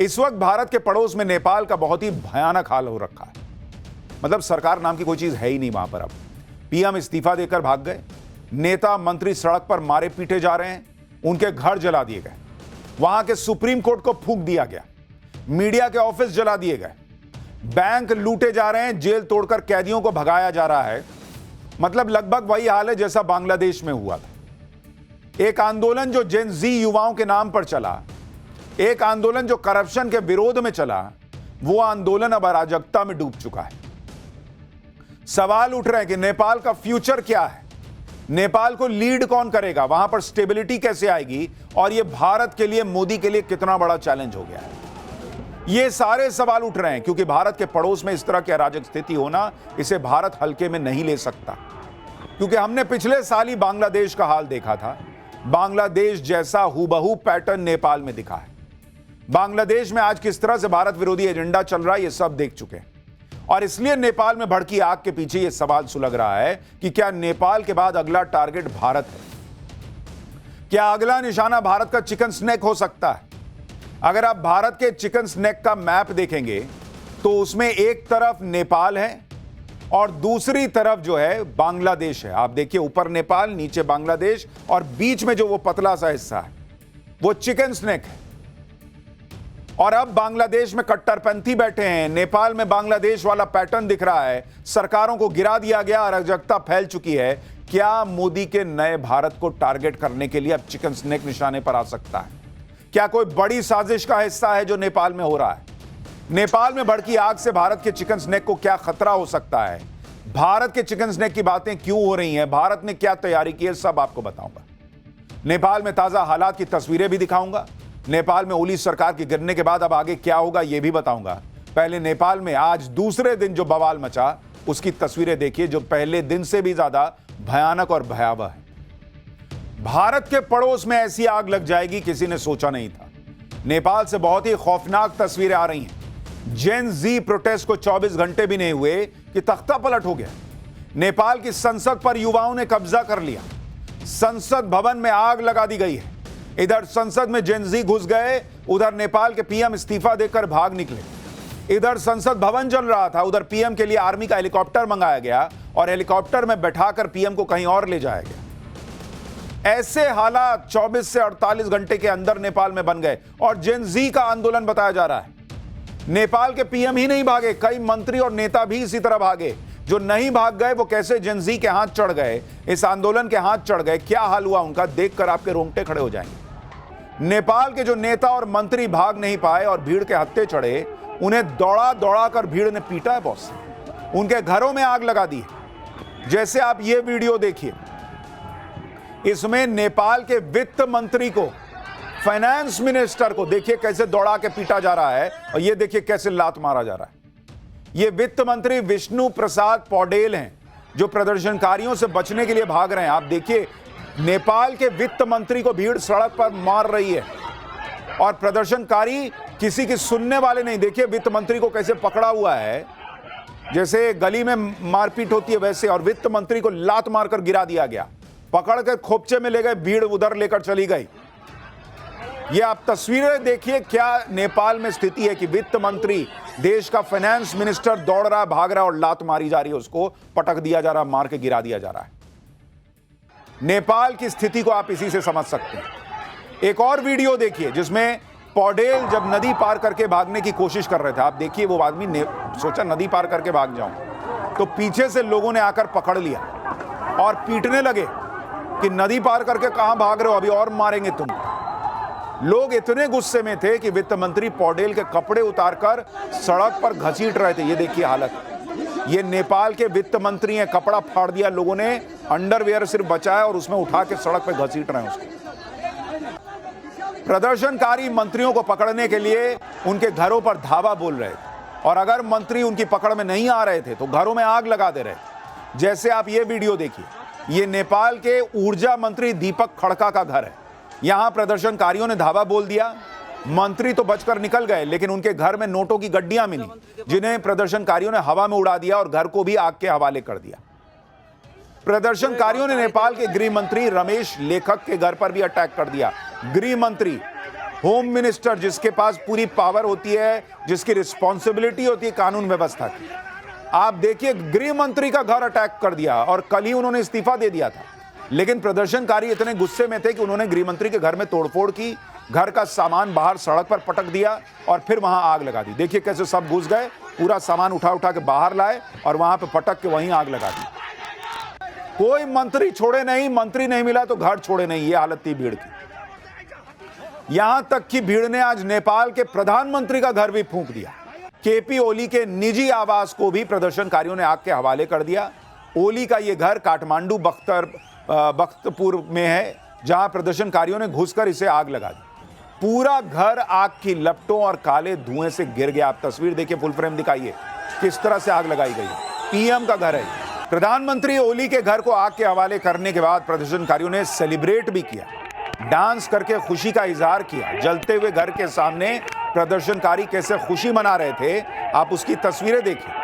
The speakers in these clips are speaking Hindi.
इस वक्त भारत के पड़ोस में नेपाल का बहुत ही भयानक हाल हो रखा है। मतलब सरकार नाम की कोई चीज है ही नहीं वहां पर। अब पीएम इस्तीफा देकर भाग गए, नेता मंत्री सड़क पर मारे पीटे जा रहे हैं, उनके घर जला दिए गए, वहां के सुप्रीम कोर्ट को फूंक दिया गया, मीडिया के ऑफिस जला दिए गए, बैंक लूटे जा रहे हैं, जेल तोड़कर कैदियों को भगाया जा रहा है। मतलब लगभग वही हाल है जैसा बांग्लादेश में हुआ था। एक आंदोलन जो जेन जी युवाओं के नाम पर चला, एक आंदोलन जो करप्शन के विरोध में चला, वो आंदोलन अब अराजकता में डूब चुका है। सवाल उठ रहे हैं कि नेपाल का फ्यूचर क्या है, नेपाल को लीड कौन करेगा, वहां पर स्टेबिलिटी कैसे आएगी, और यह भारत के लिए, मोदी के लिए कितना बड़ा चैलेंज हो गया है। ये सारे सवाल उठ रहे हैं क्योंकि भारत के पड़ोस में इस तरह की अराजक स्थिति होना, इसे भारत हल्के में नहीं ले सकता। क्योंकि हमने पिछले साल ही बांग्लादेश का हाल देखा था, बांग्लादेश जैसा हूबहू पैटर्न नेपाल में दिखा है। बांग्लादेश में आज किस तरह से भारत विरोधी एजेंडा चल रहा है, ये सब देख चुके हैं। और इसलिए नेपाल में भड़की आग के पीछे यह सवाल सुलग रहा है कि क्या नेपाल के बाद अगला टारगेट भारत है? क्या अगला निशाना भारत का चिकन स्नैक हो सकता है? अगर आप भारत के चिकन स्नैक का मैप देखेंगे तो उसमें एक तरफ नेपाल है और दूसरी तरफ जो है बांग्लादेश है। आप देखिए, ऊपर नेपाल, नीचे बांग्लादेश, और बीच में जो वो पतला सा हिस्सा है वो चिकन स्नैक है। और अब बांग्लादेश में कट्टरपंथी बैठे हैं, नेपाल में बांग्लादेश वाला पैटर्न दिख रहा है, सरकारों को गिरा दिया गया, अराजकता फैल चुकी है। क्या मोदी के नए भारत को टारगेट करने के लिए अब चिकन स्नैक निशाने पर आ सकता है? क्या कोई बड़ी साजिश का हिस्सा है जो नेपाल में हो रहा है? नेपाल में भड़की आग से भारत के चिकन स्नैक को क्या खतरा हो सकता है? भारत के चिकन स्नैक की बातें क्यों हो रही हैं? भारत ने क्या तैयारी की है, सब आपको बताऊंगा। नेपाल में ताजा हालात की तस्वीरें भी दिखाऊंगा। नेपाल में ओली सरकार के गिरने के बाद अब आगे क्या होगा यह भी बताऊंगा। पहले नेपाल में आज दूसरे दिन जो बवाल मचा उसकी तस्वीरें देखिए, जो पहले दिन से भी ज्यादा भयानक और भयावह है। भारत के पड़ोस में ऐसी आग लग जाएगी किसी ने सोचा नहीं था। नेपाल से बहुत ही खौफनाक तस्वीरें आ रही हैं। जेन जी प्रोटेस्ट को 24 घंटे भी नहीं हुए कि तख्ता पलट हो गया। नेपाल की संसद पर युवाओं ने कब्जा कर लिया, संसद भवन में आग लगा दी गई है। इधर संसद में जेन जी घुस गए, उधर नेपाल के पीएम इस्तीफा देकर भाग निकले। इधर संसद भवन जल रहा था, उधर पीएम के लिए आर्मी का हेलीकॉप्टर मंगाया गया और हेलीकॉप्टर में बैठाकर पीएम को कहीं और ले जाया गया। ऐसे हालात 24 से 48 घंटे के अंदर नेपाल में बन गए और जेन जी का आंदोलन बताया जा रहा है। नेपाल के पीएम ही नहीं भागे, कई मंत्री और नेता भी इसी तरह भागे। जो नहीं भाग गए वो कैसे जेन जी के हाथ चढ़ गए, इस आंदोलन के हाथ चढ़ गए, क्या हाल हुआ उनका, देखकर आपके रोंगटे खड़े हो जाएंगे। नेपाल के जो नेता और मंत्री भाग नहीं पाए और भीड़ के हत्थे चढ़े, उन्हें दौड़ा दौड़ा कर भीड़ ने पीटा है बॉस। उनके घरों में आग लगा दी। जैसे आप ये वीडियो देखिए, इसमें नेपाल के वित्त मंत्री को, फाइनेंस मिनिस्टर को देखिए कैसे दौड़ा के पीटा जा रहा है, और ये देखिए कैसे लात मारा जा रहा है। ये वित्त मंत्री विष्णु प्रसाद पौडेल हैं जो प्रदर्शनकारियों से बचने के लिए भाग रहे हैं। आप देखिए, नेपाल के वित्त मंत्री को भीड़ सड़क पर मार रही है और प्रदर्शनकारी किसी की सुनने वाले नहीं। देखिए वित्त मंत्री को कैसे पकड़ा हुआ है, जैसे गली में मारपीट होती है वैसे, और वित्त मंत्री को लात मारकर गिरा दिया गया, पकड़ कर खोपचे में ले गए, भीड़ उधर लेकर चली गई। ये आप तस्वीरें देखिए, क्या नेपाल में स्थिति है कि वित्त मंत्री, देश का फाइनेंस मिनिस्टर दौड़ रहा है, भाग रहा है और लात मारी जा रही है, उसको पटक दिया जा रहा है, मार के गिरा दिया जा रहा है। नेपाल की स्थिति को आप इसी से समझ सकते हैं। एक और वीडियो देखिए जिसमें पौडेल जब नदी पार करके भागने की कोशिश कर रहे थे। आप देखिए, वो आदमी ने सोचा नदी पार करके भाग जाऊं, तो पीछे से लोगों ने आकर पकड़ लिया और पीटने लगे कि नदी पार करके कहां भाग रहे हो, अभी और मारेंगे तुम। लोग इतने गुस्से में थे कि वित्त मंत्री पौडेल के कपड़े उतारकर सड़क पर घसीट रहे थे। ये देखिए हालत, ये नेपाल के वित्त मंत्री हैं, कपड़ा फाड़ दिया लोगों ने, अंडरवेयर सिर्फ बचाया और उसमें उठा के सड़क पे घसीट रहे हैं उसको। प्रदर्शनकारी मंत्रियों को पकड़ने के लिए उनके घरों पर धावा बोल रहे थे, और अगर मंत्री उनकी पकड़ में नहीं आ रहे थे तो घरों में आग लगा दे रहे थे। जैसे आप ये वीडियो देखिए, ये नेपाल के ऊर्जा मंत्री दीपक खड़का का घर है। यहां प्रदर्शनकारियों ने धावा बोल दिया, मंत्री तो बचकर निकल गए, लेकिन उनके घर में नोटों की गड्डियां मिली जिन्हें प्रदर्शनकारियों ने हवा में उड़ा दिया और घर को भी आग के हवाले कर दिया। प्रदर्शनकारियों ने नेपाल के गृह मंत्री रमेश लेखक के घर पर भी अटैक कर दिया। गृह मंत्री होम मिनिस्टर जिसके पास पूरी पावर होती है, जिसकी रिस्पॉन्सिबिलिटी होती है कानून व्यवस्था की, आप देखिए गृह मंत्री का घर अटैक कर दिया और कल ही उन्होंने इस्तीफा दे दिया था। लेकिन प्रदर्शनकारी इतने गुस्से में थे कि उन्होंने गृह मंत्री के घर में तोड़फोड़ की, घर का सामान बाहर सड़क पर पटक दिया और फिर वहां आग लगा दी। देखिए कैसे सब घुस गए, पूरा सामान उठा उठा के बाहर लाए और वहां पे पटक के वहीं आग लगा दी। कोई मंत्री छोड़े नहीं, मंत्री नहीं मिला तो घर छोड़े नहीं, ये हालत थी भीड़ की। यहां तक कि भीड़ ने आज नेपाल के प्रधानमंत्री का घर भी फूंक दिया। केपी ओली के निजी आवास को भी प्रदर्शनकारियों ने आग के हवाले कर दिया। ओली का यह घर काठमांडू बख्तपुर में है, जहां प्रदर्शनकारियों ने घुसकर इसे आग लगा दी। पूरा घर आग की लपटों और काले धुएं से गिर गया। आप तस्वीर देखिए, फुल फ्रेम दिखाइए किस तरह से आग लगाई गई। पीएम का घर है। प्रधानमंत्री ओली के घर को आग के हवाले करने के बाद प्रदर्शनकारियों ने सेलिब्रेट भी किया, डांस करके खुशी का इजहार किया। जलते हुए घर के सामने प्रदर्शनकारी कैसे खुशी मना रहे थे, आप उसकी तस्वीरें देखिए।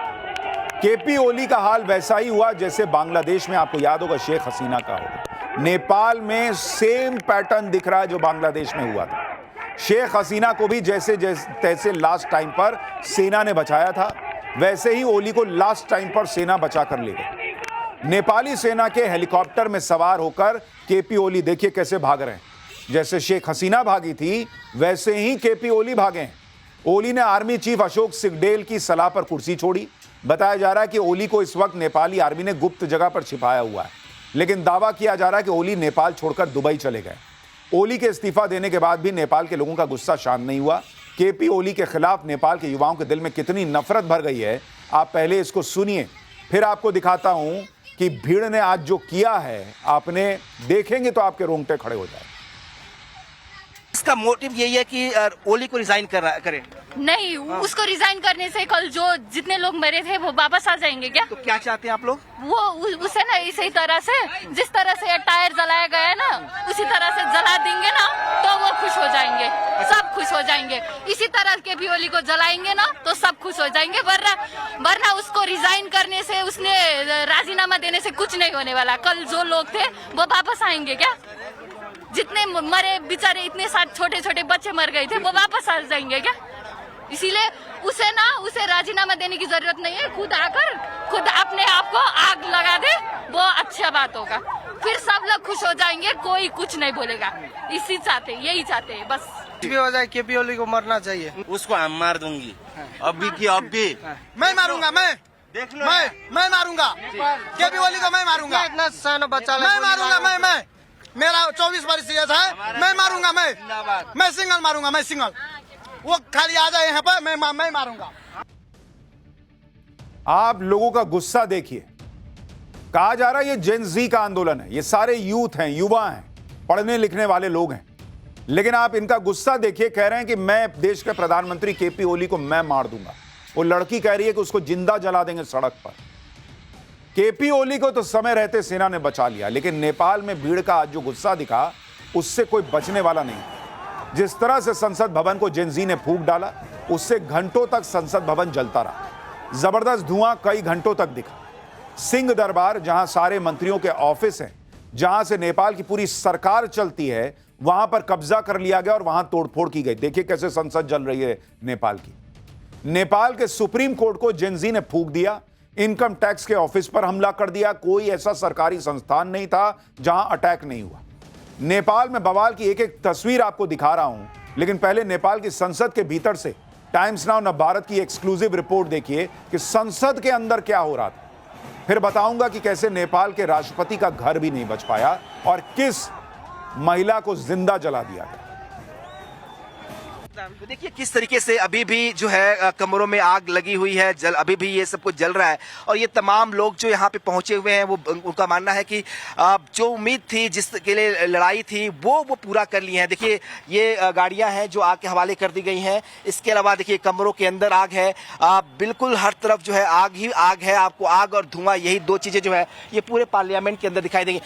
केपी ओली का हाल वैसा ही हुआ जैसे बांग्लादेश में, आपको याद होगा, शेख हसीना का होगा। नेपाल में सेम पैटर्न दिख रहा है जो बांग्लादेश में हुआ था। शेख हसीना को भी जैसे तैसे लास्ट टाइम पर सेना ने बचाया था, वैसे ही ओली को लास्ट टाइम पर सेना बचा कर ले गई। नेपाली सेना के हेलीकॉप्टर में सवार होकर केपी ओली देखिए कैसे भाग रहे हैं। जैसे शेख हसीना भागी थी वैसे ही केपी ओली भागे हैं। ओली ने आर्मी चीफ अशोक सिगडेल की सलाह पर कुर्सी छोड़ी। बताया जा रहा है कि ओली को इस वक्त नेपाली आर्मी ने गुप्त जगह पर छिपाया हुआ है, लेकिन दावा किया जा रहा है कि ओली नेपाल छोड़कर दुबई चले गए। ओली के इस्तीफा देने के बाद भी नेपाल के लोगों का गुस्सा शांत नहीं हुआ। केपी ओली के खिलाफ नेपाल के युवाओं के दिल में कितनी नफरत भर गई है, आप पहले इसको सुनिए, फिर आपको दिखाता हूं कि भीड़ ने आज जो किया है, आपने देखेंगे तो आपके रोंगटे खड़े हो जाए। इसका मोटिव यही है कि ओली को रिजाइन करें। नहीं, उसको रिजाइन करने से कल जो जितने लोग मरे थे वो वापस आ जाएंगे क्या? तो क्या चाहते हैं आप लोग? वो उसे ना इसी तरह से, जिस तरह से टायर जलाया गया है ना, उसी तरह से जला देंगे ना तो वो खुश हो जाएंगे, सब खुश हो जाएंगे। इसी तरह के भी ओली को जलाएंगे ना तो सब खुश हो जाएंगे। वरना उसको रिजाइन करने से, उसने राजीनामा देने से कुछ नहीं होने वाला। कल जो लोग थे वो वापस आएंगे क्या? जितने मरे बेचारे, इतने साथ छोटे छोटे बच्चे मर गए थे, वो वापस आ जाएंगे क्या? इसीलिए उसे राजीनामा देने की जरूरत नहीं है। खुद अपने आप को आग लगा दे, वो अच्छा बात होगा। फिर सब लोग खुश हो जाएंगे, कोई कुछ नहीं बोलेगा। यही चाहते हैं बस। भी हो जाए, केपी ओली को मरना चाहिए। उसको हम मार दूंगी, अभी की अभी। मैं मारूंगा, मैं देख लो, मैं मारूंगा केपी ओली को, मैं मारूंगा। इतना साना बच्चा मैं मारूंगा, मैं मेरा 24 वर्ष एज है, मैं मारूंगा, मैं सिंगल मारूंगा, मैं सिंगल। वो खाली आ जाए यहाँ पर, मैं मारूंगा। आप लोगों का गुस्सा देखिए। कहा जा रहा है ये जेन जी का आंदोलन है, ये सारे यूथ हैं, युवा हैं, पढ़ने लिखने वाले लोग हैं, लेकिन आप इनका गुस्सा देखिए। कह रहे हैं कि मैं देश के प्रधानमंत्री केपी ओली को मैं मार दूंगा। वो लड़की कह रही है कि उसको जिंदा जला देंगे सड़क पर। केपी ओली को तो समय रहते सेना ने बचा लिया, लेकिन नेपाल में भीड़ का आज जो गुस्सा दिखा, उससे कोई बचने वाला नहीं। जिस तरह से संसद भवन को जेन जी ने फूंक डाला, उससे घंटों तक संसद भवन जलता रहा। जबरदस्त धुआं कई घंटों तक दिखा। सिंह दरबार, जहां सारे मंत्रियों के ऑफिस हैं, जहां से नेपाल की पूरी सरकार चलती है, वहां पर कब्जा कर लिया गया और वहां तोड़फोड़ की गई। देखिए कैसे संसद जल रही है नेपाल की। नेपाल के सुप्रीम कोर्ट को जेन जी ने फूंक दिया। इनकम टैक्स के ऑफिस पर हमला कर दिया। कोई ऐसा सरकारी संस्थान नहीं था जहां अटैक नहीं हुआ। नेपाल में बवाल की एक एक तस्वीर आपको दिखा रहा हूं, लेकिन पहले नेपाल की संसद के भीतर से टाइम्स नाउ नवभारत की एक्सक्लूसिव रिपोर्ट देखिए कि संसद के अंदर क्या हो रहा था। फिर बताऊंगा कि कैसे नेपाल के राष्ट्रपति का घर भी नहीं बच पाया और किस महिला को जिंदा जला दिया गया। तो देखिए किस तरीके से अभी भी जो है कमरों में आग लगी हुई है, अभी भी ये सब कुछ जल रहा है। और ये तमाम लोग जो यहाँ पे पहुंचे हुए हैं, वो उनका मानना है कि जो उम्मीद थी, जिसके लिए लड़ाई थी, वो पूरा कर ली है। देखिए ये गाड़ियां हैं जो आग के हवाले कर दी गई हैं। इसके अलावा देखिए कमरों के अंदर आग है, बिल्कुल हर तरफ जो है आग ही आग है। आपको आग और धुआं, यही दो चीजें जो है ये पूरे पार्लियामेंट के अंदर दिखाई देंगी।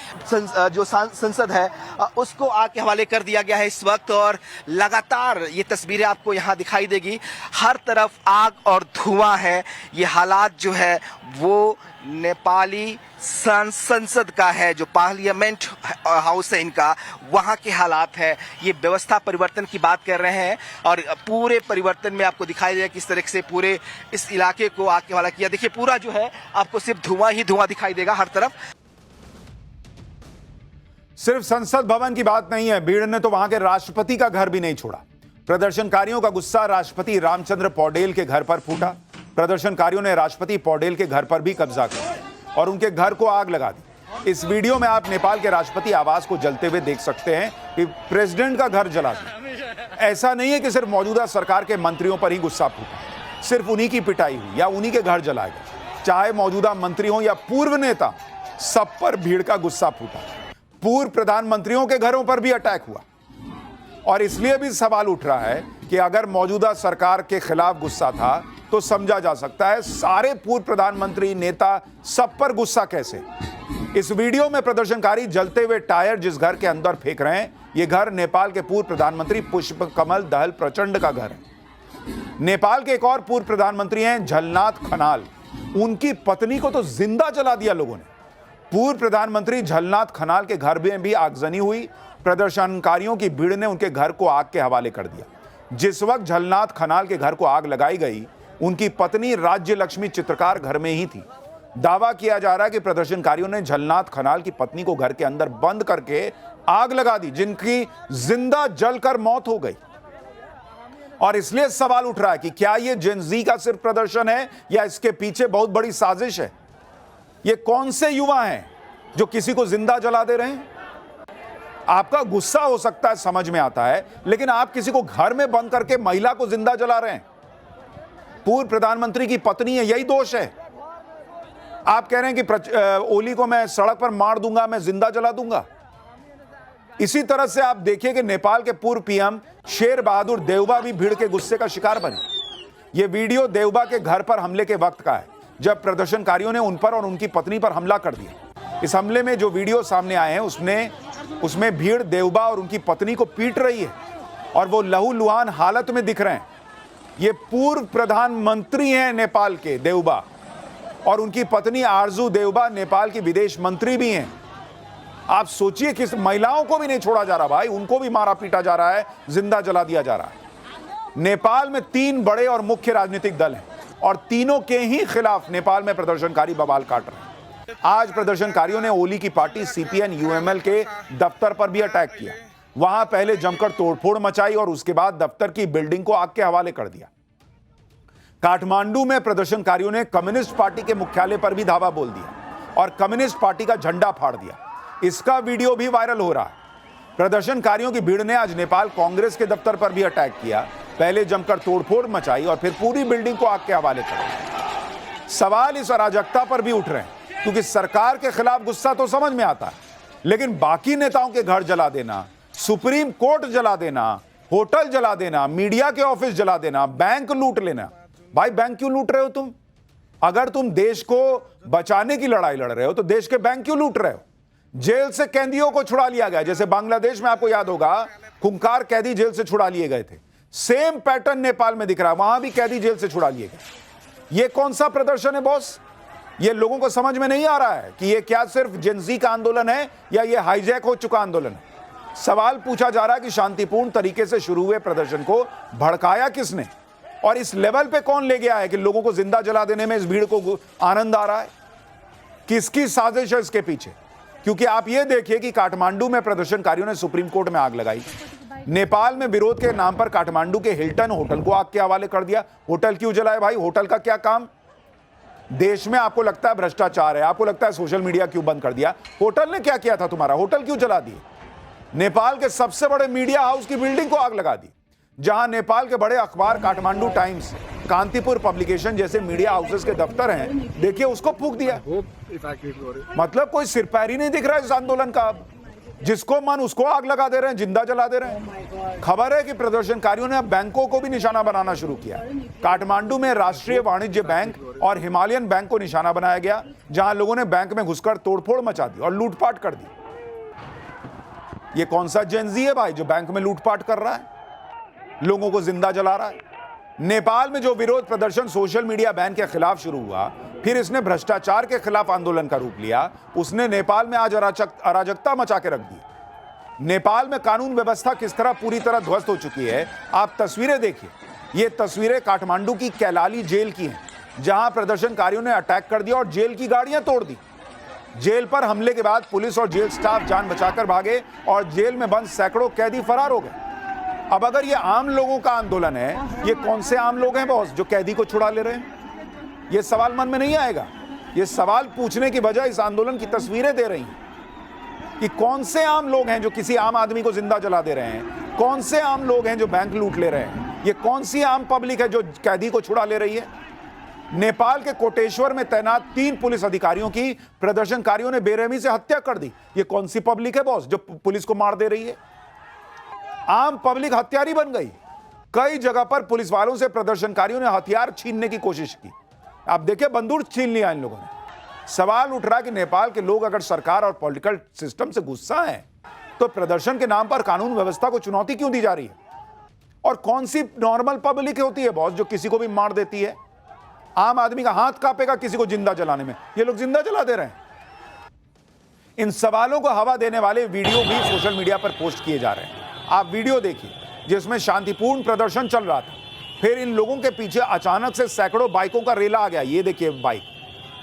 जो संसद है उसको आग के हवाले कर दिया गया है इस वक्त। और लगातार ये तस्वीरें आपको यहाँ दिखाई देगी। हर तरफ आग और धुआं है। ये हालात जो है वो नेपाली संसद का है, जो पार्लियामेंट हाउस है इनका, वहाँ के हालात है। ये व्यवस्था परिवर्तन की बात कर रहे हैं और पूरे परिवर्तन में आपको दिखाई देगा किस तरह से पूरे इस इलाके को आग के हवाला किया। देखिए पूरा जो है आपको सिर्फ धुआं ही धुआं दिखाई देगा हर तरफ। सिर्फ संसद भवन की बात नहीं है, भीड़ ने तो वहां के राष्ट्रपति का घर भी नहीं छोड़ा। प्रदर्शनकारियों का गुस्सा राष्ट्रपति रामचंद्र पौडेल के घर पर फूटा। प्रदर्शनकारियों ने राष्ट्रपति पौडेल के घर पर भी कब्जा किया और उनके घर को आग लगा दी। इस वीडियो में आप नेपाल के राष्ट्रपति आवास को जलते हुए देख सकते हैं कि प्रेसिडेंट का घर जला दिया। ऐसा नहीं है कि सिर्फ मौजूदा सरकार के मंत्रियों पर ही गुस्सा फूटा, सिर्फ उन्हीं की पिटाई हुई या उन्हीं के घर जलाए गए। चाहे मौजूदा मंत्री हो या पूर्व नेता, सब पर भीड़ का गुस्सा फूटा। पूर्व प्रधानमंत्रियों के घरों पर भी अटैक हुआ और इसलिए भी सवाल उठ रहा है कि अगर मौजूदा सरकार के खिलाफ गुस्सा था तो समझा जा सकता है सारे पूर्व प्रधानमंत्री, नेता, सब पर गुस्सा कैसे। इस वीडियो में प्रदर्शनकारी जलते हुए टायर जिस घर के अंदर फेंक रहे हैं, यह घर नेपाल के पूर्व प्रधानमंत्री पुष्पकमल दहल प्रचंड का घर है। नेपाल के एक और पूर्व प्रधानमंत्री हैं झलनाथ खनाल। उनकी पत्नी को तो जिंदा जला दिया लोगों ने। पूर्व प्रधानमंत्री झलनाथ खनाल के घर में भी आगजनी हुई। प्रदर्शनकारियों की भीड़ ने उनके घर को आग के हवाले कर दिया। जिस वक्त झलनाथ खनाल के घर को आग लगाई गई, उनकी पत्नी राज्य लक्ष्मी चित्रकार घर में ही थी। दावा किया जा रहा है कि प्रदर्शनकारियों ने झलनाथ खनाल की पत्नी को घर के अंदर बंद करके आग लगा दी, जिनकी जिंदा जलकर मौत हो गई। और इसलिए सवाल उठ रहा है कि क्या यह जेन-ज़ी का सिर्फ प्रदर्शन है या इसके पीछे बहुत बड़ी साजिश है। ये कौन से युवा हैं जो किसी को जिंदा जला दे रहे हैं। आपका गुस्सा हो सकता है, समझ में आता है, लेकिन आप किसी को घर में बंद करके महिला को जिंदा जला रहे हैं। पूर्व प्रधानमंत्री की पत्नी है, यही दोष है। आप कह रहे हैं कि ओली को मैं सड़क पर मार दूंगा, मैं जिंदा जला दूंगा। इसी तरह से आप देखिए कि नेपाल के पूर्व पीएम शेर बहादुर देउबा भी भीड़ के गुस्से का शिकार बने। यह वीडियो देउबा के घर पर हमले के वक्त का है, जब प्रदर्शनकारियों ने उन पर और उनकी पत्नी पर हमला कर दिया। इस हमले में जो वीडियो सामने आए हैं उसमें भीड़ देउबा और उनकी पत्नी को पीट रही है और वो लहूलुहान हालत में दिख रहे हैं। ये पूर्व प्रधानमंत्री हैं नेपाल के देउबा, और उनकी पत्नी आरजू देउबा नेपाल की विदेश मंत्री भी हैं। आप सोचिए कि महिलाओं को भी नहीं छोड़ा जा रहा भाई, उनको भी मारा पीटा जा रहा है, जिंदा जला दिया जा रहा है। नेपाल में 3 बड़े और मुख्य राजनीतिक दल हैं और तीनों के ही खिलाफ नेपाल में प्रदर्शनकारी बवाल काट रहे हैं। आज प्रदर्शनकारियों ने ओली की पार्टी सीपीएन यूएमएल के दफ्तर पर भी अटैक किया। वहां पहले जमकर तोड़फोड़ मचाई और उसके बाद दफ्तर की बिल्डिंग को आग के हवाले कर दिया। काठमांडू में प्रदर्शनकारियों ने कम्युनिस्ट पार्टी के मुख्यालय पर भी धावा बोल दिया और कम्युनिस्ट पार्टी का झंडा फाड़ दिया। इसका वीडियो भी वायरल हो रहा है। प्रदर्शनकारियों की भीड़ ने आज नेपाल कांग्रेस के दफ्तर पर भी अटैक किया। पहले जमकर तोड़फोड़ मचाई और फिर पूरी बिल्डिंग को आग के हवाले कर दिया। सवाल इस अराजकता पर भी उठ रहे हैं, क्योंकि सरकार के खिलाफ गुस्सा तो समझ में आता है, लेकिन बाकी नेताओं के घर जला देना, सुप्रीम कोर्ट जला देना, होटल जला देना, मीडिया के ऑफिस जला देना, बैंक लूट लेना। भाई बैंक क्यों लूट रहे हो तुम? अगर तुम देश को बचाने की लड़ाई लड़ रहे हो तो देश के बैंक क्यों लूट रहे हो? जेल से कैदियों को छुड़ा लिया गया, जैसे बांग्लादेश में आपको याद होगा खूंखार कैदी जेल से छुड़ा लिए गए थे। सेम पैटर्न नेपाल में दिख रहा है, वहां भी कैदी जेल से छुड़ा लिए गए। ये कौन सा प्रदर्शन है बॉस? ये लोगों को समझ में नहीं आ रहा है कि ये क्या सिर्फ जेन-ज़ी का आंदोलन है या ये हाईजैक हो चुका आंदोलन है। सवाल पूछा जा रहा है कि शांतिपूर्ण तरीके से शुरू हुए प्रदर्शन को भड़काया किसने और इस लेवल पे कौन ले गया है कि लोगों को जिंदा जला देने में इस भीड़ को आनंद आ रहा है? किसकी साजिश है इसके पीछे? क्योंकि आप ये देखिए कि काठमांडू में प्रदर्शनकारियों ने सुप्रीम कोर्ट में आग लगाई। नेपाल में विरोध के नाम पर काठमांडू के हिल्टन होटल को आग के हवाले कर दिया। होटल क्यों जलाए भाई? होटल का क्या काम? देश में आपको लगता है भ्रष्टाचार है, आपको लगता है सोशल मीडिया क्यों बंद कर दिया? होटल ने क्या किया था तुम्हारा? होटल क्यों जला दिए? नेपाल के सबसे बड़े मीडिया हाउस की बिल्डिंग को आग लगा दी। जहां नेपाल के बड़े अखबार काठमांडू टाइम्स, कांतिपुर पब्लिकेशन जैसे मीडिया हाउसेस के दफ्तर हैं, देखिए उसको फूंक दिया। मतलब कोई सिरपैरी नहीं दिख रहा है इस आंदोलन का। अब जिसको मन उसको आग लगा दे रहे हैं, जिंदा जला दे रहे हैं। खबर है कि प्रदर्शनकारियों ने अब बैंकों को भी निशाना बनाना शुरू किया। काठमांडू में राष्ट्रीय वाणिज्य बैंक और हिमालयन बैंक को निशाना बनाया गया, जहां लोगों ने बैंक में घुसकर तोड़फोड़ मचा दी और लूटपाट कर दी। ये कौन सा जेन-ज़ी है भाई जो बैंक में लूटपाट कर रहा है? लोगों को जिंदा जला रहा है। नेपाल में जो विरोध प्रदर्शन सोशल मीडिया बैन के खिलाफ शुरू हुआ, फिर इसने भ्रष्टाचार के खिलाफ आंदोलन का रूप लिया, उसने नेपाल में आज अराजकता मचा के रख दी। नेपाल में कानून व्यवस्था किस तरह पूरी तरह ध्वस्त हो चुकी है, आप तस्वीरें देखिए। ये तस्वीरें काठमांडू की कैलाली जेल की हैं, जहां प्रदर्शनकारियों ने अटैक कर दिया और जेल की गाड़ियां तोड़ दी। जेल पर हमले के बाद पुलिस और जेल स्टाफ जान बचाकर भागे और जेल में बंद सैकड़ों कैदी फरार हो गए। अब अगर ये आम लोगों का आंदोलन है, ये कौन से आम लोग हैं बॉस जो कैदी को छुड़ा ले रहे हैं? ये सवाल मन में नहीं आएगा। ये सवाल पूछने की बजाय इस आंदोलन की तस्वीरें दे रही हैं कि कौन से आम लोग हैं जो किसी आम आदमी को जिंदा जला दे रहे हैं, कौन से आम लोग हैं जो बैंक लूट ले रहे हैं, ये कौन सी आम पब्लिक है जो कैदी को छुड़ा ले रही है। नेपाल के कोटेश्वर में तैनात 3 पुलिस अधिकारियों की प्रदर्शनकारियों ने बेरहमी से हत्या कर दी। ये कौन सी पब्लिक है बॉस जो पुलिस को मार दे रही है? आम पब्लिक हत्यारी बन गई। कई जगह पर पुलिस वालों से प्रदर्शनकारियों ने हथियार छीनने की कोशिश की। आप देखिए, बंदूक छीन लिया इन लोगों ने। सवाल उठ रहा है कि नेपाल के लोग अगर सरकार और पॉलिटिकल सिस्टम से गुस्सा है तो प्रदर्शन के नाम पर कानून व्यवस्था को चुनौती क्यों दी जा रही है? और कौन सी नॉर्मल पब्लिक होती है बॉस जो किसी को भी मार देती है? आम आदमी का हाथ कांपेगा किसी को जिंदा जलाने में, ये लोग जिंदा जला दे रहे हैं। इन सवालों को हवा देने वाले वीडियो भी सोशल मीडिया पर पोस्ट किए जा रहे हैं। आप वीडियो देखिए जिसमें शांतिपूर्ण प्रदर्शन चल रहा था, फिर इन लोगों के पीछे अचानक से सैकड़ों बाइकों का रेला आ गया। ये देखिए बाइक।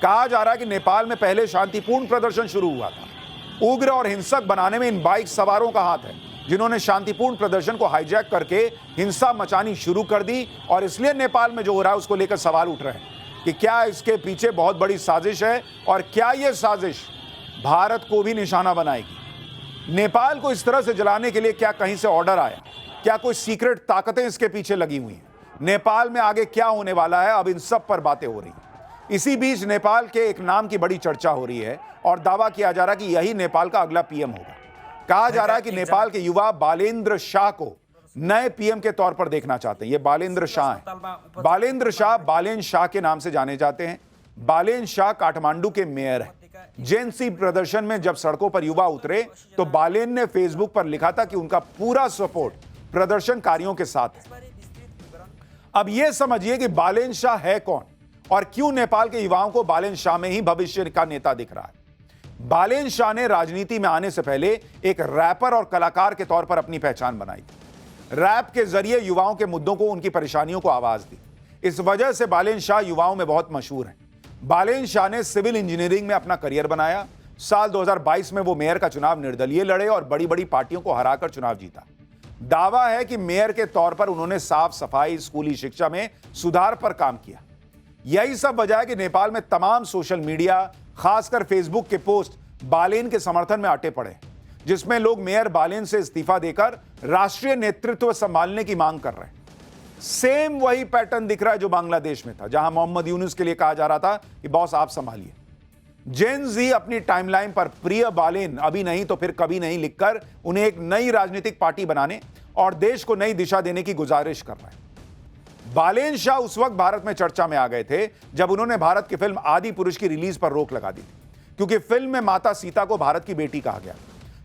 कहा जा रहा है कि नेपाल में पहले शांतिपूर्ण प्रदर्शन शुरू हुआ था। उग्र और हिंसक बनाने में इन बाइक सवारों का हाथ है, जिन्होंने शांतिपूर्ण प्रदर्शन को हाईजैक करके हिंसा मचानी शुरू कर दी। और इसलिए नेपाल में जो हो रहा है उसको लेकर सवाल उठ रहे हैं कि क्या इसके पीछे बहुत बड़ी साजिश है और क्या यह साजिश भारत को भी निशाना बनाएगी। नेपाल को इस तरह से जलाने के लिए क्या कहीं से ऑर्डर आया? क्या कोई सीक्रेट ताकतें इसके पीछे लगी हुई हैं? नेपाल में आगे क्या होने वाला है, अब इन सब पर बातें हो रही हैं। इसी बीच नेपाल के एक नाम की बड़ी चर्चा हो रही है और दावा किया जा रहा है कि यही नेपाल का अगला पीएम होगा। कहा जा रहा है कि नेपाल के युवा बालेन्द्र शाह को नए पीएम के तौर पर देखना चाहते हैं। ये बालेन्द्र शाह हैं। बालेन्द्र शाह बालेन शाह के नाम से जाने जाते हैं। बालेन शाह काठमांडू के मेयर हैं। जेन सी प्रदर्शन में जब सड़कों पर युवा उतरे तो बालेन ने फेसबुक पर लिखा था कि उनका पूरा सपोर्ट प्रदर्शनकारियों के साथ है। अब यह समझिए कि बालेन शाह है कौन और क्यों नेपाल के युवाओं को बालेन शाह में ही भविष्य का नेता दिख रहा है। बालेन शाह ने राजनीति में आने से पहले एक रैपर और कलाकार के तौर पर अपनी पहचान बनाई थी। रैप के जरिए युवाओं के मुद्दों को, उनकी परेशानियों को आवाज दी। इस वजह से बालेन शाह युवाओं में बहुत मशहूर हैं। बालेन शाह ने सिविल इंजीनियरिंग में अपना करियर बनाया। साल 2022 में वो मेयर का चुनाव निर्दलीय लड़े और बड़ी बड़ी पार्टियों को हराकर चुनाव जीता। दावा है कि मेयर के तौर पर उन्होंने साफ सफाई, स्कूली शिक्षा में सुधार पर काम किया। यही सब वजह है कि नेपाल में तमाम सोशल मीडिया, खासकर फेसबुक के पोस्ट बालेन के समर्थन में अटे पड़े, जिसमें लोग मेयर बालेन से इस्तीफा देकर राष्ट्रीय नेतृत्व संभालने की मांग कर रहे हैं। सेम वही पैटर्न दिख रहा है जो बांग्लादेश में था, जहां मोहम्मद यूनुस के लिए कहा जा रहा था कि बॉस आप संभालिए। जेन जी अपनी टाइमलाइन पर प्रिय बालेन अभी नहीं तो फिर कभी नहीं लिखकर उन्हें एक नई राजनीतिक पार्टी बनाने और देश को नई दिशा देने की गुजारिश कर रहे हैं। बालेन शाह उस वक्त भारत में चर्चा में आ गए थे जब उन्होंने भारत की फिल्म आदि पुरुष की रिलीज पर रोक लगा दी थी, क्योंकि फिल्म में माता सीता को भारत की बेटी कहा गया,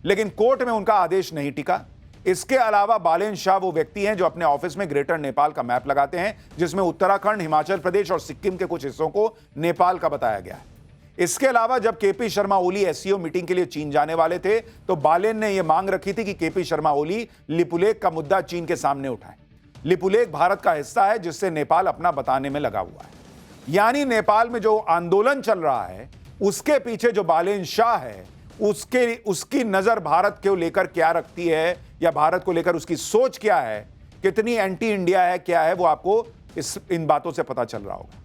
लेकिन कोर्ट में उनका आदेश नहीं टिका। इसके अलावा बालेन शाह वो व्यक्ति हैं जो अपने ऑफिस में ग्रेटर नेपाल का मैप लगाते हैं, जिसमें उत्तराखंड, हिमाचल प्रदेश और सिक्किम के कुछ हिस्सों को नेपाल का बताया गया है। इसके अलावा जब KP Sharma Oli SCO meeting के लिए चीन जाने वाले थे तो बालेन ने यह मांग रखी थी कि केपी शर्मा ओली लिपुलेख का मुद्दा चीन के सामने उठाए। लिपुलेख भारत का हिस्सा है जिससे नेपाल अपना बताने में लगा हुआ है। यानी नेपाल में जो आंदोलन चल रहा है उसके पीछे जो बालेन शाह है उसकी नजर भारत को लेकर क्या रखती है, या भारत को लेकर उसकी सोच क्या है, कितनी एंटी इंडिया है, क्या है, वो आपको इन बातों से पता चल रहा होगा।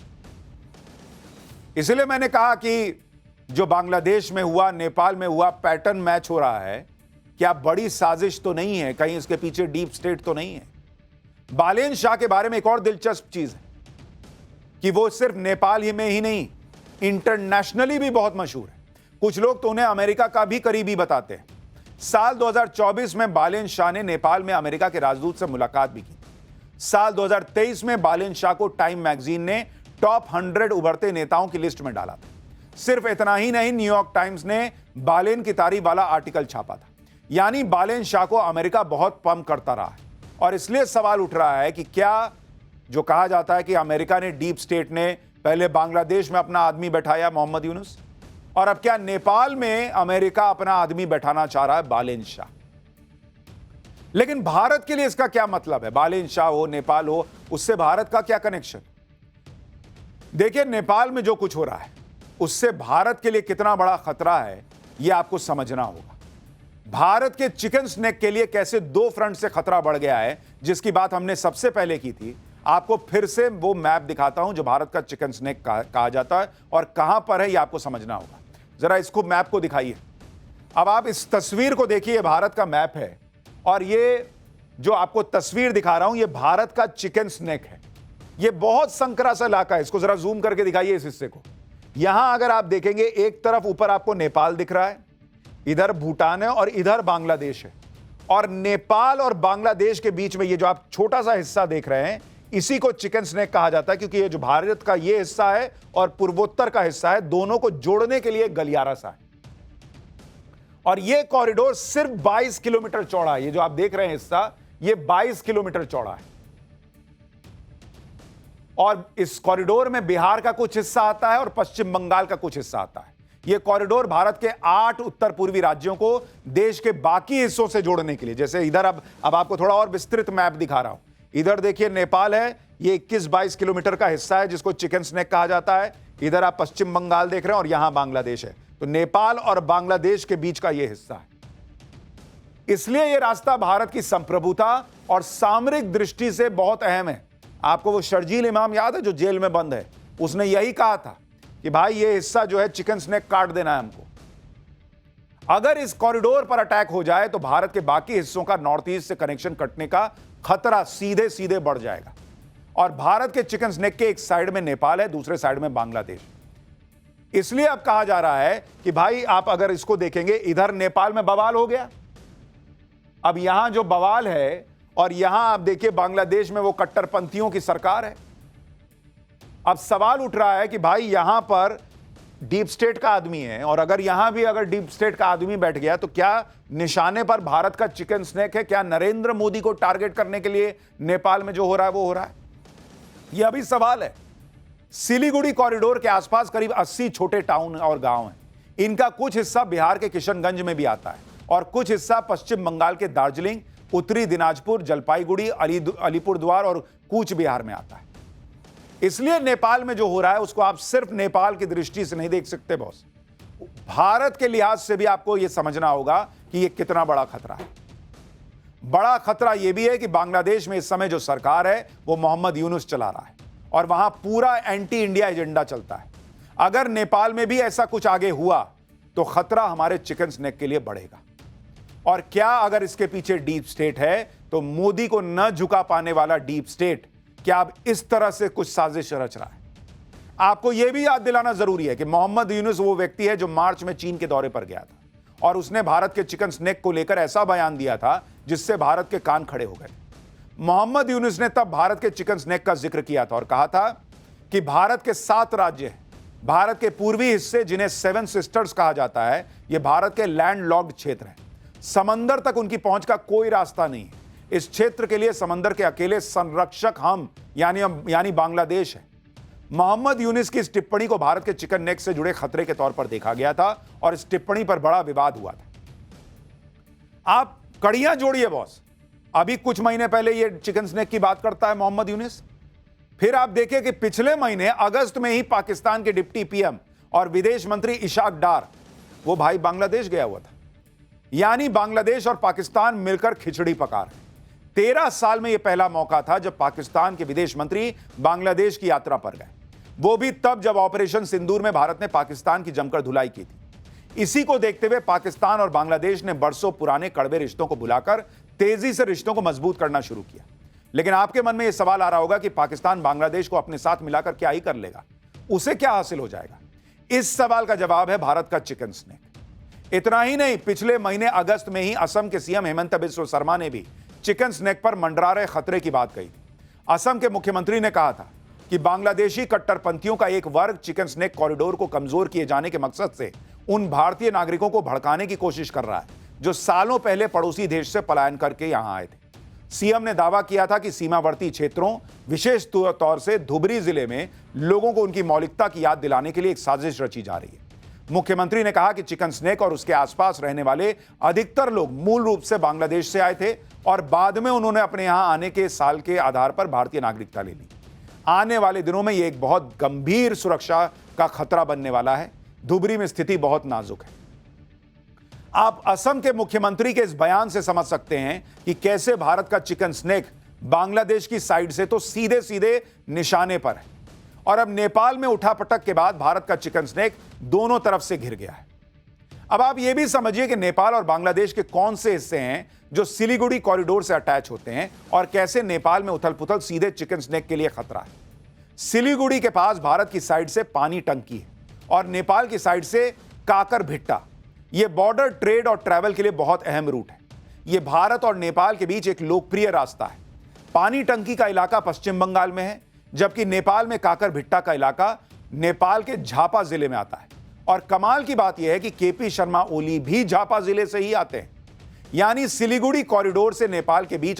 इसलिए मैंने कहा कि जो बांग्लादेश में हुआ, नेपाल में हुआ, पैटर्न मैच हो रहा है। क्या बड़ी साजिश तो नहीं है, कहीं इसके पीछे डीप स्टेट तो नहीं है। बालेन शाह के बारे में एक और दिलचस्प चीज है कि वो सिर्फ नेपाल ही में ही नहीं, इंटरनेशनली भी बहुत मशहूर है। कुछ लोग तो उन्हें अमेरिका का भी करीबी बताते हैं। साल 2024 में बालेन शाह ने नेपाल में अमेरिका के राजदूत से मुलाकात भी की। साल 2023 में बालेन शाह को टाइम मैगजीन ने टॉप 100 उभरते नेताओं की लिस्ट में डाला था। सिर्फ इतना ही नहीं, न्यूयॉर्क टाइम्स ने बालेन की तारीफ वाला आर्टिकल छापा था। यानी बालेन शाह को अमेरिका बहुत पंप करता रहा है। और इसलिए सवाल उठ रहा है कि क्या जो कहा जाता है कि अमेरिका ने, डीप स्टेट ने पहले बांग्लादेश में अपना आदमी बैठाया मोहम्मद यूनुस, और अब क्या नेपाल में अमेरिका अपना आदमी बैठाना चाह रहा है, बालेन शाह। लेकिन भारत के लिए इसका क्या मतलब है? बालेन शाह हो, नेपाल हो, उससे भारत का क्या कनेक्शन? देखिए, नेपाल में जो कुछ हो रहा है उससे भारत के लिए कितना बड़ा खतरा है यह आपको समझना होगा। भारत के चिकन स्नेक के लिए कैसे दो फ्रंट से खतरा बढ़ गया है, जिसकी बात हमने सबसे पहले की थी। आपको फिर से वो मैप दिखाता हूं जो भारत का चिकन स्नेक कहा जाता है और कहां पर है, यह आपको समझना होगा। जरा इसको, मैप को दिखाइए। अब आप इस तस्वीर को देखिए, भारत का मैप है और ये जो आपको तस्वीर दिखा रहा हूं, यह भारत का चिकन स्नेक है। यह बहुत संकरा सा इलाका है। इसको जरा जूम करके दिखाइए इस हिस्से को। यहां अगर आप देखेंगे, एक तरफ ऊपर आपको नेपाल दिख रहा है, इधर भूटान है और इधर बांग्लादेश है। और नेपाल और बांग्लादेश के बीच में ये जो आप छोटा सा हिस्सा देख रहे हैं, इसी को चिकन स्नेक कहा जाता है, क्योंकि ये जो भारत का ये हिस्सा है और पूर्वोत्तर का हिस्सा है, दोनों को जोड़ने के लिए एक गलियारा सा है। और ये कॉरिडोर सिर्फ 22 किलोमीटर चौड़ा है। ये जो आप देख रहे हैं हिस्सा, ये 22 किलोमीटर चौड़ा है। और इस कॉरिडोर में बिहार का कुछ हिस्सा आता है और पश्चिम बंगाल का कुछ हिस्सा आता है। यह कॉरिडोर भारत के 8 उत्तर पूर्वी राज्यों को देश के बाकी हिस्सों से जोड़ने के लिए, जैसे इधर अब आपको थोड़ा और विस्तृत मैप दिखा रहा हूं। इधर देखिए नेपाल है, ये 21-22 किलोमीटर का हिस्सा है जिसको चिकन स्नेक कहा जाता है। इधर आप पश्चिम बंगाल देख रहे हैं और यहां बांग्लादेश है। तो नेपाल और बांग्लादेश के बीच का यह हिस्सा है। इसलिए यह रास्ता भारत की संप्रभुता और सामरिक दृष्टि से बहुत अहम है। आपको वो शर्जील इमाम याद है जो जेल में बंद है? उसने यही कहा था कि भाई ये हिस्सा जो है चिकन स्नेक काट देना है हमको। अगर इस कॉरिडोर पर अटैक हो जाए तो भारत के बाकी हिस्सों का नॉर्थ ईस्ट से कनेक्शन कटने का खतरा सीधे सीधे बढ़ जाएगा। और भारत के चिकन स्नेक के एक साइड में नेपाल है, दूसरे साइड में बांग्लादेश। इसलिए अब कहा जा रहा है कि भाई आप अगर इसको देखेंगे, इधर नेपाल में बवाल हो गया, अब यहां जो बवाल है, और यहां आप देखिए बांग्लादेश में वो कट्टरपंथियों की सरकार है। अब सवाल उठ रहा है कि भाई यहां पर डीप स्टेट का आदमी है, और अगर डीप स्टेट का आदमी बैठ गया तो क्या निशाने पर भारत का चिकन स्नेक है? क्या नरेंद्र मोदी को टारगेट करने के लिए नेपाल में जो हो रहा है वो हो रहा है? यह अभी सवाल है। सिलीगुड़ी कॉरिडोर के आसपास करीब 80 छोटे टाउन और गांव हैं। इनका कुछ हिस्सा बिहार के किशनगंज में भी आता है और कुछ हिस्सा पश्चिम बंगाल के दार्जिलिंग, उत्तरी दिनाजपुर, जलपाईगुड़ी, अलीपुरद्वार और कूच बिहार में आता है। इसलिए नेपाल में जो हो रहा है उसको आप सिर्फ नेपाल की दृष्टि से नहीं देख सकते बॉस। भारत के लिहाज से भी आपको यह समझना होगा कि यह कितना बड़ा खतरा है। बड़ा खतरा यह भी है कि बांग्लादेश में इस समय जो सरकार है वो मोहम्मद यूनुस चला रहा है और वहां पूरा एंटी इंडिया एजेंडा चलता है। अगर नेपाल में भी ऐसा कुछ आगे हुआ तो खतरा हमारे चिकन स्नेक के लिए बढ़ेगा। और क्या अगर इसके पीछे डीप स्टेट है तो मोदी को न झुका पाने वाला डीप स्टेट क्या अब इस तरह से कुछ साजिश रच रहा है? आपको यह भी याद दिलाना जरूरी है कि मोहम्मद यूनुस वो व्यक्ति है जो मार्च में चीन के दौरे पर गया था और उसने भारत के चिकन स्नेक को लेकर ऐसा बयान दिया था जिससे भारत के कान खड़े हो गए। मोहम्मद यूनुस ने तब भारत के चिकन स्नेक का जिक्र किया था और कहा था कि भारत के 7 राज्य हैं, भारत के पूर्वी हिस्से जिन्हें 7 सिस्टर्स कहा जाता है, यह भारत के लैंड लॉक्ड क्षेत्र है। समंदर तक उनकी पहुंच का कोई रास्ता नहीं है। इस क्षेत्र के लिए समंदर के अकेले संरक्षक हम यानी बांग्लादेश है। मोहम्मद यूनुस की इस टिप्पणी को भारत के चिकन नेक से जुड़े खतरे के तौर पर देखा गया था और इस टिप्पणी पर बड़ा विवाद हुआ था। आप कड़ियां जोड़िए बॉस। अभी कुछ महीने पहले ये चिकन स्नेक की बात करता है मोहम्मद यूनुस, फिर आप देखिए कि पिछले महीने अगस्त में ही पाकिस्तान के डिप्टी पीएम और विदेश मंत्री इशाक डार, वो भाई बांग्लादेश गया हुआ था। यानी बांग्लादेश और पाकिस्तान मिलकर खिचड़ी पका रहे। 13 साल में यह पहला मौका था जब पाकिस्तान के विदेश मंत्री बांग्लादेश की यात्रा पर गए, वो भी तब जब ऑपरेशन सिंदूर में भारत ने पाकिस्तान की जमकर धुलाई की थी। इसी को देखते हुए पाकिस्तान और बांग्लादेश ने बरसों पुराने कड़वे रिश्तों को भुलाकर तेजी से रिश्तों को मजबूत करना शुरू किया। लेकिन आपके मन में यह सवाल आ रहा होगा कि पाकिस्तान बांग्लादेश को अपने साथ मिलाकर क्या ही कर लेगा, उसे क्या हासिल हो जाएगा? इस सवाल का जवाब है भारत का चिकन स्नेक। इतना ही नहीं, पिछले महीने अगस्त में ही असम के सीएम हेमंत बिस्वा शर्मा ने भी चिकन स्नेक पर मंडरा रहे खतरे की बात कही थी। असम के मुख्यमंत्री ने कहा था कि बांग्लादेशी कट्टरपंथियों का एक वर्ग चिकन स्नेक कॉरिडोर को कमजोर किए जाने के मकसद से उन भारतीय नागरिकों को भड़काने की कोशिश कर रहा है जो सालों पहले पड़ोसी देश से पलायन करके यहां आए थे। सीएम ने दावा किया था कि सीमावर्ती क्षेत्रों, विशेष तौर से धुबरी जिले में लोगों को उनकी मौलिकता की याद दिलाने के लिए एक साजिश रची जा रही है। मुख्यमंत्री ने कहा कि चिकन स्नेक और उसके आसपास रहने वाले अधिकतर लोग मूल रूप से बांग्लादेश से आए थे और बाद में उन्होंने अपने यहां आने के साल के आधार पर भारतीय नागरिकता ले ली। आने वाले दिनों में यह एक बहुत गंभीर सुरक्षा का खतरा बनने वाला है। धुबरी में स्थिति बहुत नाजुक है। आप असम के मुख्यमंत्री के इस बयान से समझ सकते हैं कि कैसे भारत का चिकन स्नेक बांग्लादेश की साइड से तो सीधे सीधे निशाने पर है और अब नेपाल में उठापटक के बाद भारत का चिकन स्नेक दोनों तरफ से घिर गया है। अब आप यह भी समझिए कि नेपाल और बांग्लादेश के कौन से हिस्से हैं जो सिलीगुड़ी कॉरिडोर से अटैच होते हैं और कैसे नेपाल में उथल पुथल सीधे चिकन स्नेक के लिए खतरा है। सिलीगुड़ी के पास भारत की साइड से पानी टंकी है और नेपाल की साइड से काकर भिट्टा। यह बॉर्डर ट्रेड और ट्रैवल के लिए बहुत अहम रूट है। यह भारत और नेपाल के बीच एक लोकप्रिय रास्ता है। पानी टंकी का इलाका पश्चिम बंगाल में है, जबकि नेपाल में काकर भिट्टा का इलाका नेपाल के झापा जिले में आता है। और कमाल की बात यह है कि केपी शर्मा ओली भी झापा जिले से ही आते हैं। यानी सिलीगुड़ी कॉरिडोर से नेपाल के बीच